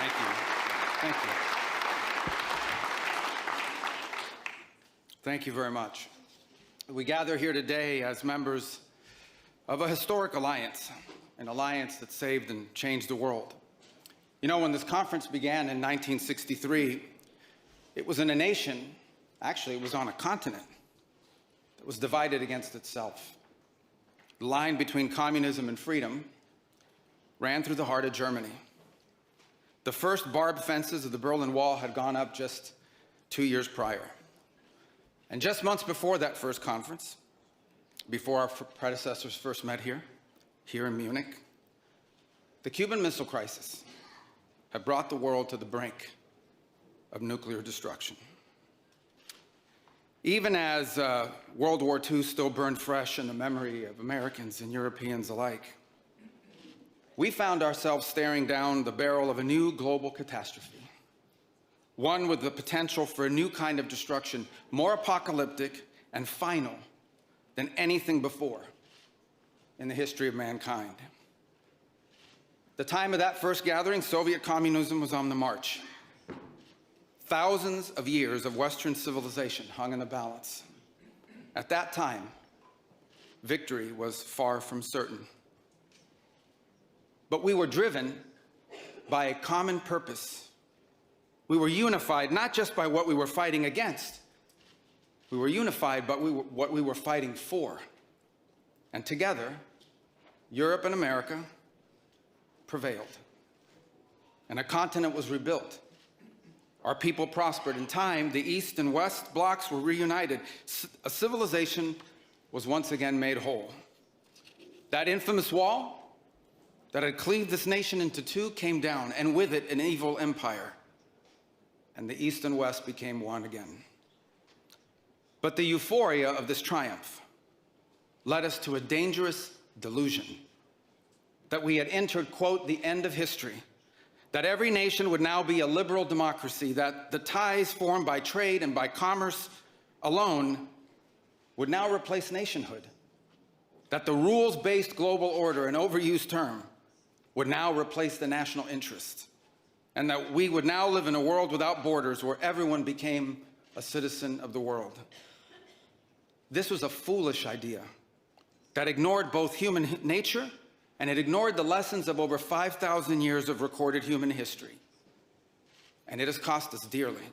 Thank you. Thank you. Thank you very much. We gather here today as members of a historic alliance, an alliance that saved and changed the world. You know, when this conference began in 1963, it was in a nation, actually it was on a continent, that was divided against itself. The line between communism and freedom ran through the heart of Germany. The first barbed fences of the Berlin Wall had gone up just 2 years prior. And just months before that first conference, before our predecessors first met here in Munich, the Cuban Missile Crisis had brought the world to the brink of nuclear destruction. Even as World War II still burned fresh in the memory of Americans and Europeans alike, we found ourselves staring down the barrel of a new global catastrophe, one with the potential for a new kind of destruction, more apocalyptic and final than anything before in the history of mankind. The time of that first gathering, Soviet communism was on the march. Thousands of years of Western civilization hung in the balance. At that time, victory was far from certain. But we were driven by a common purpose. We were unified not just by what we were fighting against. We were unified by what we were fighting for. And together, Europe and America prevailed. And a continent was rebuilt. Our people prospered. In time, the East and West blocks were reunited. A civilization was once again made whole. That infamous wall that had cleaved this nation into two came down, and with it, an evil empire. And the East and West became one again. But the euphoria of this triumph led us to a dangerous delusion that we had entered, quote, the end of history, that every nation would now be a liberal democracy, that the ties formed by trade and by commerce alone would now replace nationhood, that the rules-based global order, an overused term, would now replace the national interest, and that we would now live in a world without borders where everyone became a citizen of the world. This was a foolish idea that ignored both human nature and it ignored the lessons of over 5,000 years of recorded human history. And it has cost us dearly.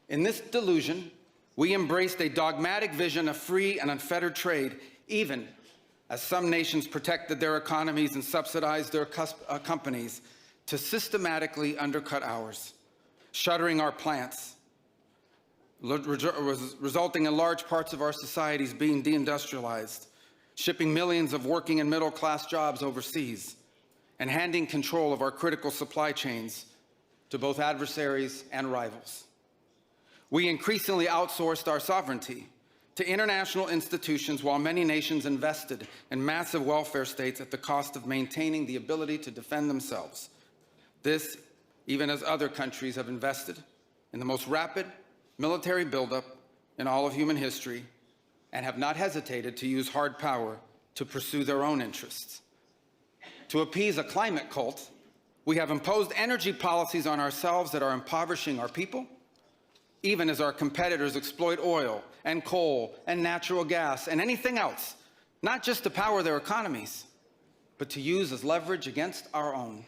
In this delusion, we embraced a dogmatic vision of free and unfettered trade, even as some nations protected their economies and subsidized their companies to systematically undercut ours, shuttering our plants, resulting in large parts of our societies being deindustrialized, shipping millions of working and middle-class jobs overseas, and handing control of our critical supply chains to both adversaries and rivals. We increasingly outsourced our sovereignty to international institutions while many nations invested in massive welfare states at the cost of maintaining the ability to defend themselves. This, even as other countries have invested in the most rapid military buildup in all of human history and have not hesitated to use hard power to pursue their own interests. To appease a climate cult, we have imposed energy policies on ourselves that are impoverishing our people, even as our competitors exploit oil and coal and natural gas and anything else, not just to power their economies, but to use as leverage against our own.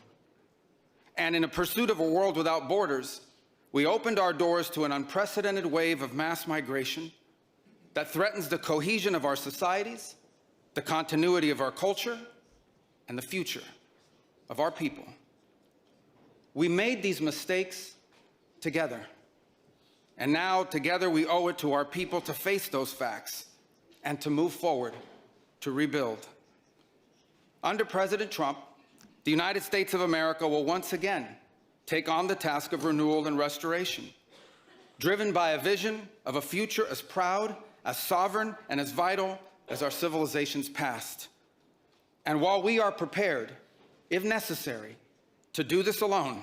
And in a pursuit of a world without borders, we opened our doors to an unprecedented wave of mass migration that threatens the cohesion of our societies, the continuity of our culture, and the future of our people. We made these mistakes together. And now, together, we owe it to our people to face those facts and to move forward, to rebuild. Under President Trump, the United States of America will once again take on the task of renewal and restoration, driven by a vision of a future as proud, as sovereign, and as vital as our civilization's past. And while we are prepared, if necessary, to do this alone,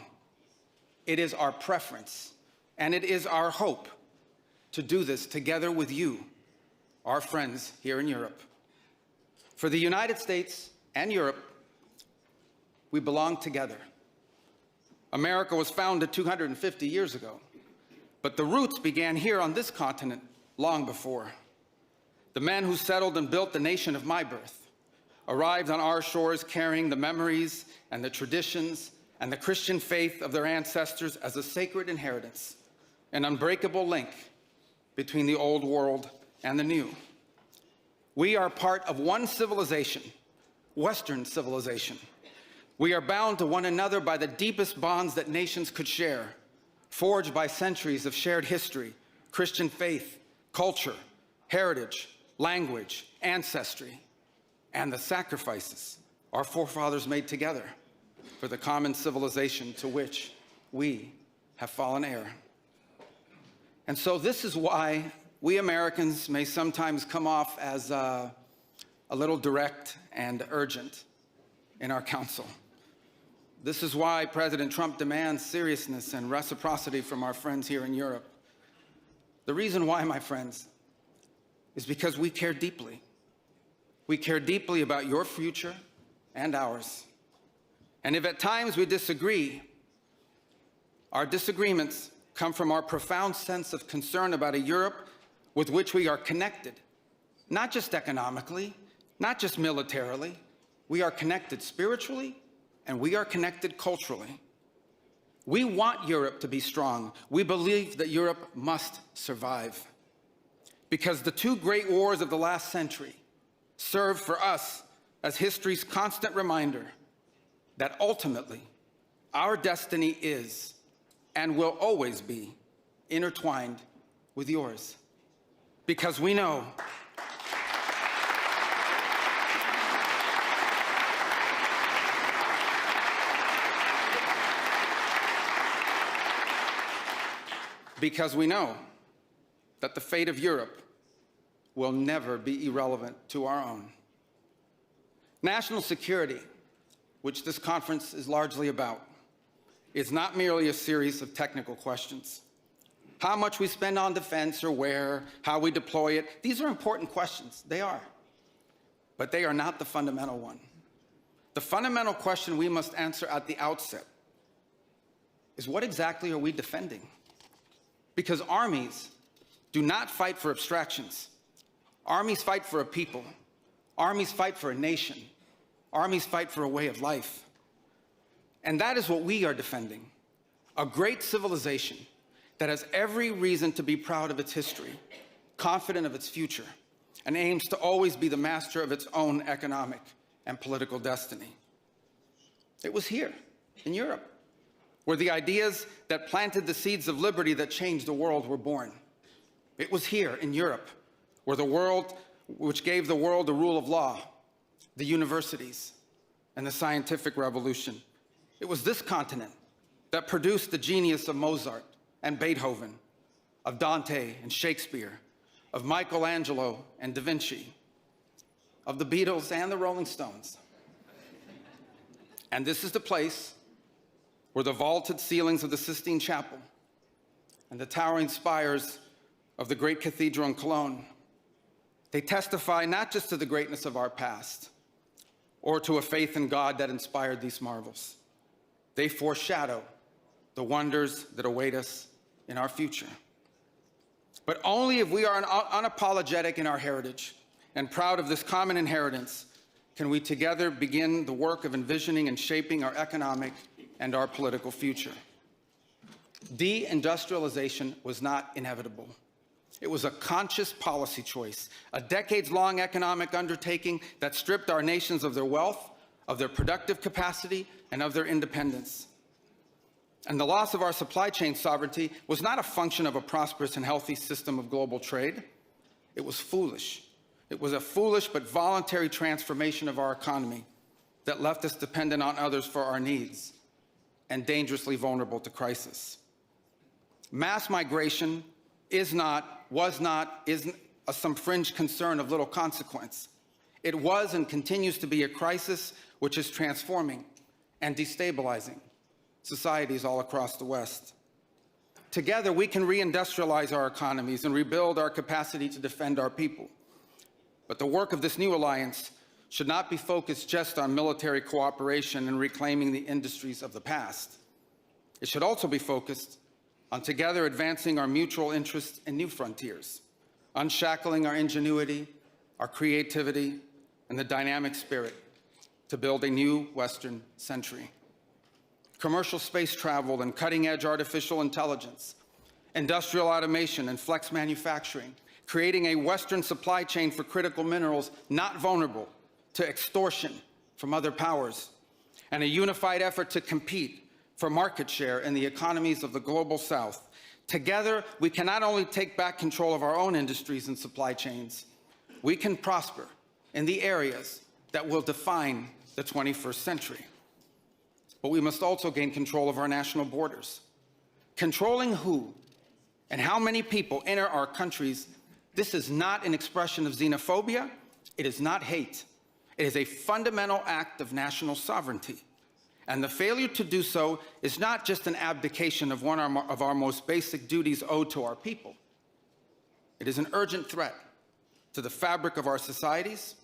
it is our preference and it is our hope to do this together with you, our friends here in Europe. For the United States and Europe, we belong together. America was founded 250 years ago, but the roots began here on this continent long before. The men who settled and built the nation of my birth arrived on our shores carrying the memories and the traditions and the Christian faith of their ancestors as a sacred inheritance, an unbreakable link between the old world and the new. We are part of one civilization, Western civilization. We are bound to one another by the deepest bonds that nations could share, forged by centuries of shared history, Christian faith, culture, heritage, language, ancestry, and the sacrifices our forefathers made together for the common civilization to which we have fallen heir. And so this is why we Americans may sometimes come off as a little direct and urgent in our counsel. This is why President Trump demands seriousness and reciprocity from our friends here in Europe. The reason why, my friends, is because we care deeply. We care deeply about your future and ours. And if at times we disagree, our disagreements come from our profound sense of concern about a Europe with which we are connected, not just economically, not just militarily. We are connected spiritually, and we are connected culturally. We want Europe to be strong. We believe that Europe must survive. Because the two great wars of the last century serve for us as history's constant reminder that ultimately our destiny is and will always be intertwined with yours. Because we know that the fate of Europe will never be irrelevant to our own. National security, which this conference is largely about, is not merely a series of technical questions. How much we spend on defense or where, how we deploy it, these are important questions. They are. But they are not the fundamental one. The fundamental question we must answer at the outset is, what exactly are we defending? Because armies do not fight for abstractions. Armies fight for a people. Armies fight for a nation. Armies fight for a way of life. And that is what we are defending, a great civilization that has every reason to be proud of its history, confident of its future, and aims to always be the master of its own economic and political destiny. It was here, in Europe, where the ideas that planted the seeds of liberty that changed the world were born. It was here in Europe where which gave the world the rule of law, the universities, and the scientific revolution. It was this continent that produced the genius of Mozart and Beethoven, of Dante and Shakespeare, of Michelangelo and Da Vinci, of the Beatles and the Rolling Stones. And this is the place where the vaulted ceilings of the Sistine Chapel and the towering spires of the great cathedral in Cologne, they testify not just to the greatness of our past or to a faith in God that inspired these marvels. They foreshadow the wonders that await us in our future. But only if we are unapologetic in our heritage and proud of this common inheritance can we together begin the work of envisioning and shaping our economic and our political future. Deindustrialization was not inevitable. It was a conscious policy choice, a decades-long economic undertaking that stripped our nations of their wealth, of their productive capacity, and of their independence. And the loss of our supply chain sovereignty was not a function of a prosperous and healthy system of global trade. It was foolish. It was a foolish but voluntary transformation of our economy that left us dependent on others for our needs and dangerously vulnerable to crisis. Mass migration isn't some fringe concern of little consequence. It was and continues to be a crisis which is transforming and destabilizing societies all across the West. Together, we can reindustrialize our economies and rebuild our capacity to defend our people. But the work of this new alliance should not be focused just on military cooperation and reclaiming the industries of the past. It should also be focused on together advancing our mutual interests in new frontiers, unshackling our ingenuity, our creativity, and the dynamic spirit to build a new Western century. Commercial space travel and cutting-edge artificial intelligence, industrial automation and flex manufacturing, creating a Western supply chain for critical minerals not vulnerable to extortion from other powers, and a unified effort to compete for market share in the economies of the global South. Together, we can not only take back control of our own industries and supply chains, we can prosper in the areas that will define the 21st century. But we must also gain control of our national borders. Controlling who and how many people enter our countries, this is not an expression of xenophobia, it is not hate. It is a fundamental act of national sovereignty. And the failure to do so is not just an abdication of one of our most basic duties owed to our people. It is an urgent threat to the fabric of our societies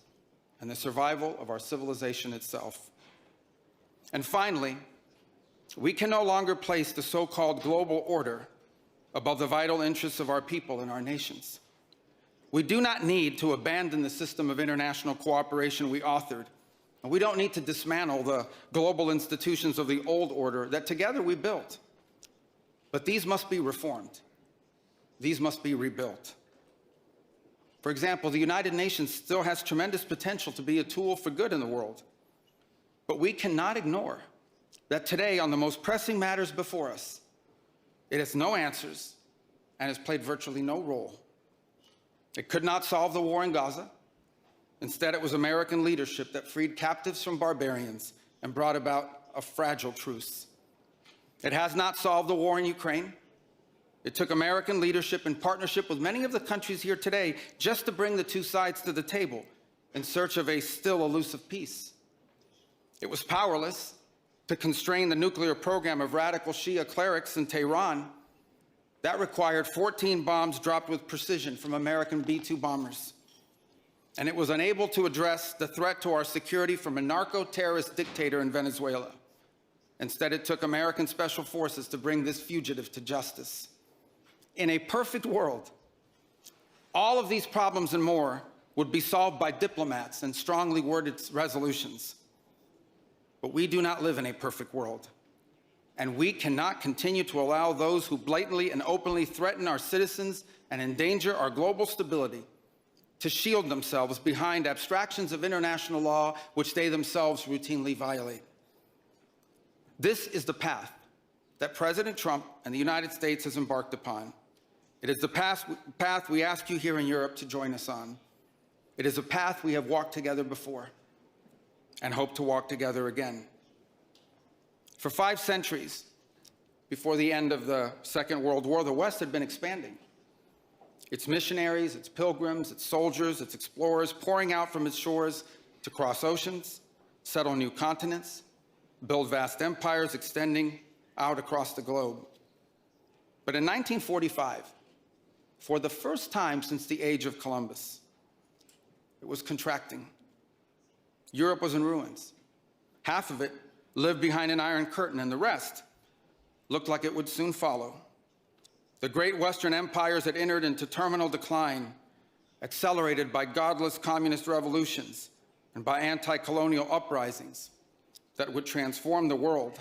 and the survival of our civilization itself. And finally, we can no longer place the so-called global order above the vital interests of our people and our nations. We do not need to abandon the system of international cooperation we authored, and we don't need to dismantle the global institutions of the old order that together we built. But these must be reformed. These must be rebuilt. For example, the United Nations still has tremendous potential to be a tool for good in the world. But we cannot ignore that today, on the most pressing matters before us, it has no answers and has played virtually no role. It could not solve the war in Gaza. Instead, it was American leadership that freed captives from barbarians and brought about a fragile truce. It has not solved the war in Ukraine. It took American leadership in partnership with many of the countries here today just to bring the two sides to the table in search of a still elusive peace. It was powerless to constrain the nuclear program of radical Shia clerics in Tehran. That required 14 bombs dropped with precision from American B-2 bombers. And it was unable to address the threat to our security from a narco-terrorist dictator in Venezuela. Instead, it took American special forces to bring this fugitive to justice. In a perfect world, all of these problems and more would be solved by diplomats and strongly worded resolutions. But we do not live in a perfect world, and we cannot continue to allow those who blatantly and openly threaten our citizens and endanger our global stability to shield themselves behind abstractions of international law which they themselves routinely violate. This is the path that President Trump and the United States has embarked upon. It is the path we ask you here in Europe to join us on. It is a path we have walked together before and hope to walk together again. For 5 centuries, before the end of the Second World War, the West had been expanding. Its missionaries, its pilgrims, its soldiers, its explorers pouring out from its shores to cross oceans, settle new continents, build vast empires extending out across the globe. But in 1945, for the first time since the age of Columbus, it was contracting. Europe was in ruins. Half of it lived behind an iron curtain, and the rest looked like it would soon follow. The great Western empires had entered into terminal decline, accelerated by godless communist revolutions and by anti-colonial uprisings that would transform the world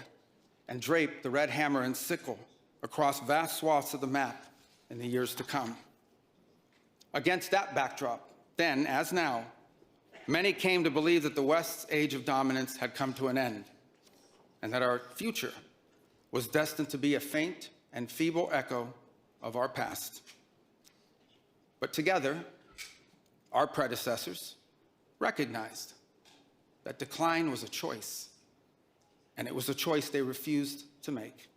and drape the red hammer and sickle across vast swaths of the map in the years to come. Against that backdrop, then as now, many came to believe that the West's age of dominance had come to an end and that our future was destined to be a faint and feeble echo of our past. But together, our predecessors recognized that decline was a choice, and it was a choice they refused to make.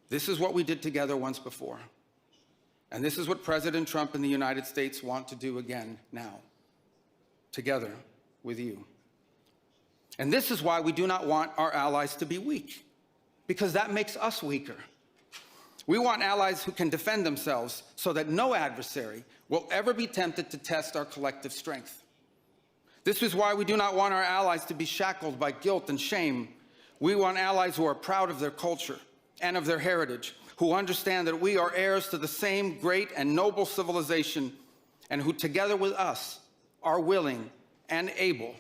This is what we did together once before, and this is what President Trump and the United States want to do again now, together with you. And this is why we do not want our allies to be weak, because that makes us weaker. We want allies who can defend themselves so that no adversary will ever be tempted to test our collective strength. This is why we do not want our allies to be shackled by guilt and shame. We want allies who are proud of their culture, and of their heritage, who understand that we are heirs to the same great and noble civilization, and who together with us are willing and able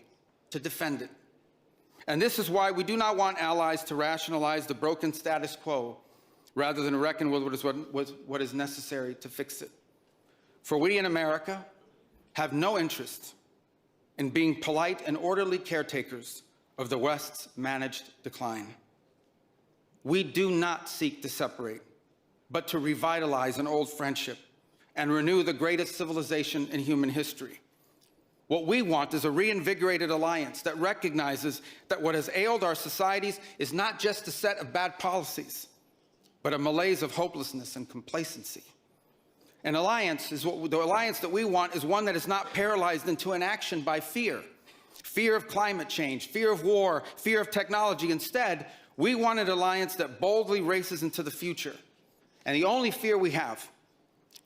to defend it. And this is why we do not want allies to rationalize the broken status quo rather than reckon with what is necessary to fix it. For we in America have no interest in being polite and orderly caretakers of the West's managed decline. We do not seek to separate, but to revitalize an old friendship and renew the greatest civilization in human history. What we want is a reinvigorated alliance that recognizes that what has ailed our societies is not just a set of bad policies, but a malaise of hopelessness and complacency. The alliance that we want is one that is not paralyzed into inaction by fear. Fear of climate change, fear of war, fear of technology. Instead, we want an alliance that boldly races into the future. And the only fear we have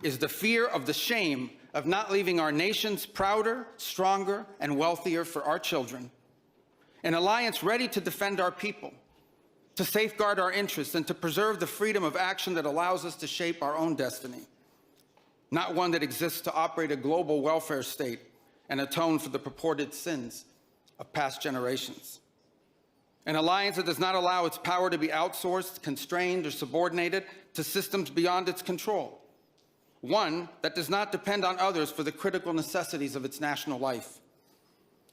is the fear of the shame of not leaving our nations prouder, stronger, and wealthier for our children. An alliance ready to defend our people, to safeguard our interests, and to preserve the freedom of action that allows us to shape our own destiny. Not one that exists to operate a global welfare state and atone for the purported sins of past generations. An alliance that does not allow its power to be outsourced, constrained, or subordinated to systems beyond its control. One that does not depend on others for the critical necessities of its national life.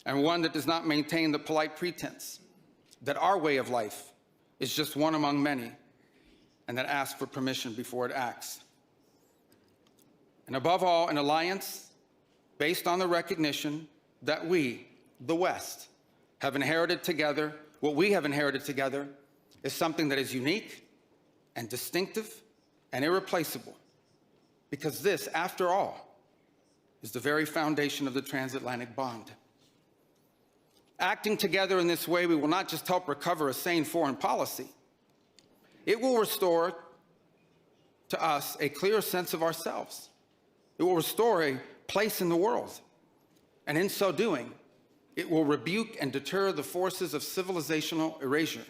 And one that does not maintain the polite pretense that our way of life is just one among many, and that asks for permission before it acts. And above all, an alliance based on the recognition that we, the West, have inherited together. What we have inherited together is something that is unique and distinctive and irreplaceable, because this, after all, is the very foundation of the transatlantic bond. Acting together in this way, we will not just help recover a sane foreign policy, it will restore to us a clearer sense of ourselves. It will restore a place in the world. And in so doing, it will rebuke and deter the forces of civilizational erasure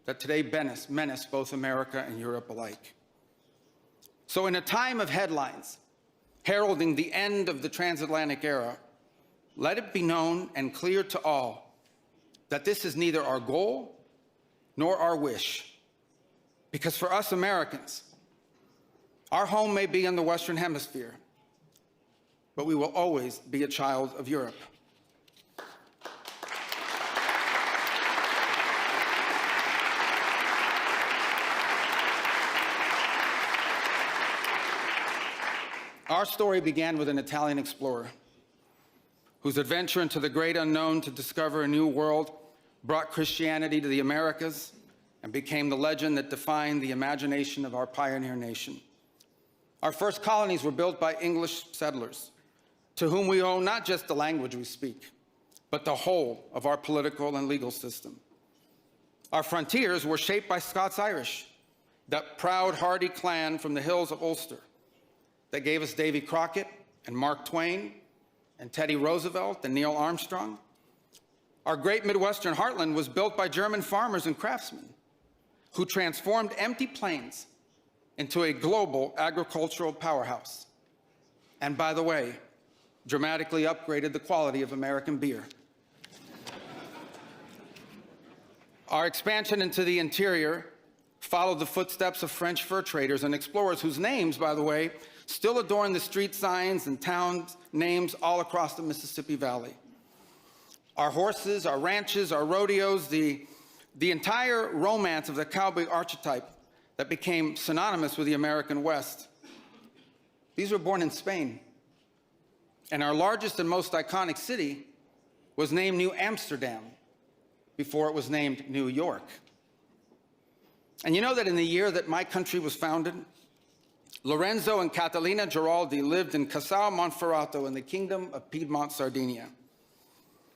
that today menace both America and Europe alike. So in a time of headlines heralding the end of the transatlantic era, let it be known and clear to all that this is neither our goal nor our wish. Because for us Americans, our home may be in the Western Hemisphere, but we will always be a child of Europe. Our story began with an Italian explorer whose adventure into the great unknown to discover a new world brought Christianity to the Americas and became the legend that defined the imagination of our pioneer nation. Our first colonies were built by English settlers, to whom we owe not just the language we speak, but the whole of our political and legal system. Our frontiers were shaped by Scots-Irish, that proud, hardy clan from the hills of Ulster that gave us Davy Crockett and Mark Twain and Teddy Roosevelt and Neil Armstrong. Our great Midwestern heartland was built by German farmers and craftsmen who transformed empty plains into a global agricultural powerhouse. And by the way, dramatically upgraded the quality of American beer. Our expansion into the interior followed the footsteps of French fur traders and explorers whose names, by the way, still adorn the street signs and town names all across the Mississippi Valley. Our horses, our ranches, our rodeos, the entire romance of the cowboy archetype that became synonymous with the American West. These were born in Spain. And our largest and most iconic city was named New Amsterdam before it was named New York. And you know that in the year that my country was founded, Lorenzo and Catalina Giraldi lived in Casal Monferrato in the Kingdom of Piedmont, Sardinia.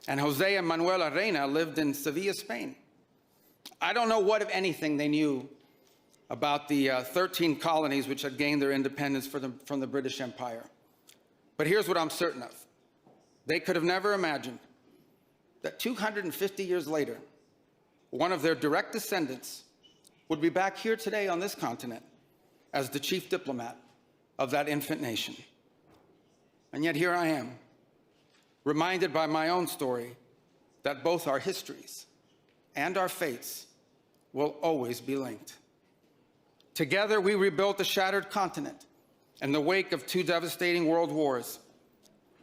And Jose and Manuela Reina lived in Sevilla, Spain. I don't know what, if anything, they knew about the 13 colonies which had gained their independence from the British Empire. But here's what I'm certain of. They could have never imagined that 250 years later, one of their direct descendants would be back here today on this continent as the chief diplomat of that infant nation. And yet here I am, reminded by my own story that both our histories and our fates will always be linked. Together, we rebuilt a shattered continent in the wake of 2 devastating world wars.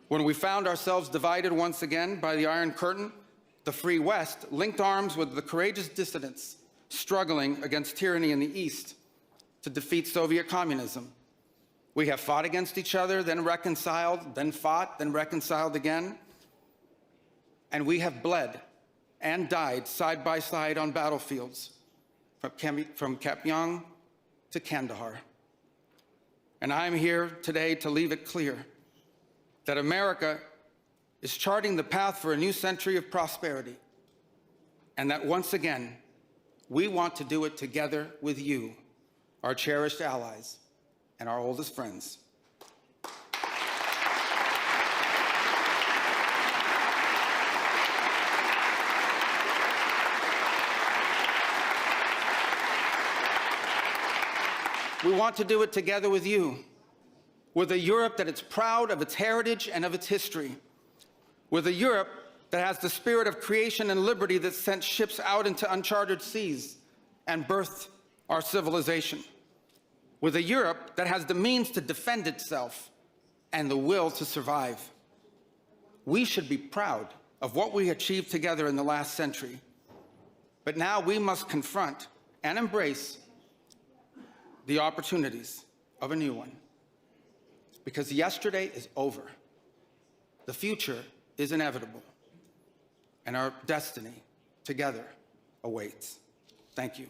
When we found ourselves divided once again by the Iron Curtain, the Free West linked arms with the courageous dissidents struggling against tyranny in the East to defeat Soviet communism. We have fought against each other, then reconciled, then fought, then reconciled again. And we have bled and died side by side on battlefields, from Kapyong to Kandahar. And I'm here today to leave it clear that America is charting the path for a new century of prosperity, and that once again, we want to do it together with you, our cherished allies and our oldest friends. We want to do it together with you, with a Europe that is proud of its heritage and of its history, with a Europe that has the spirit of creation and liberty that sent ships out into uncharted seas and birthed our civilization, with a Europe that has the means to defend itself and the will to survive. We should be proud of what we achieved together in the last century, but now we must confront and embrace the opportunities of a new one. Because yesterday is over. The future is inevitable, and our destiny together awaits. Thank you.